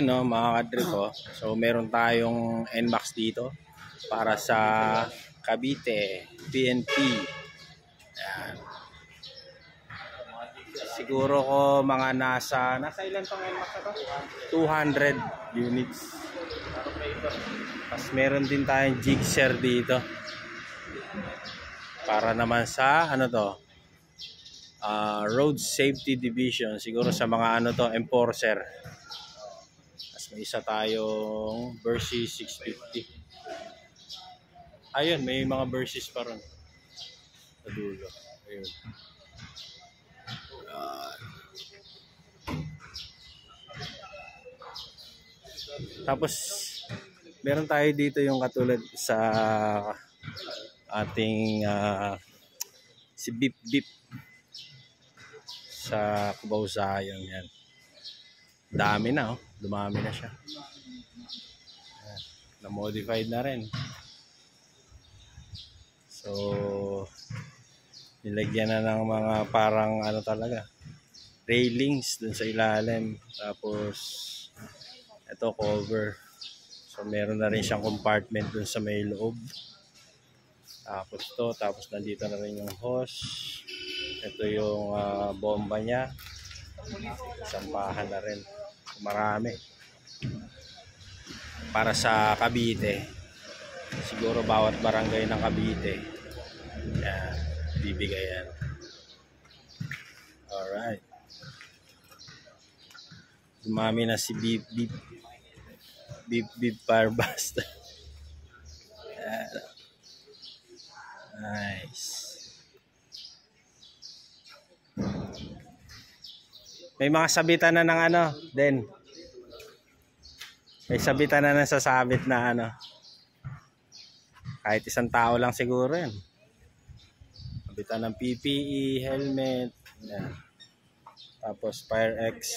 Ayan no, mga kadre ko. So meron tayong NMAX dito para sa Cavite, PNP. Ayan. Siguro ko mga nasa ilan tong NMAX na to? 200 units. Tapos meron din tayong Gixxer dito. Para naman sa ano to? Road Safety Division. Siguro sa mga ano to, enforcer. Tapos may isa tayong Versys 650. Ayun, may mga Versys pa ron. Sa dulo. Ayun. Tapos meron tayo dito yung katulad sa ating si Beep Beep sa Cubao Zion yan. Dami na oh, dumami na siya. Na-modified na rin. So nilagyan na ng mga parang ano talaga, railings dun sa ilalim. Tapos ito cover. So meron na rin siyang compartment dun sa may loob. Tapos to, tapos nandito na rin yung hose. Ito yung bomba niya. Sampahan na rin. Marami. Para sa Cavite. Siguro bawat barangay ng Cavite. Yan, bibigay yan. Alright. Dumami na si Beep Beep. Beep Beep Firebuster. Nice. May mga sabitan na ng ano, Den. May sabitan na sasabit na ano. Kahit isang tao lang siguro yan. Sabitan ng PPE, helmet. Yan. Tapos Fire X.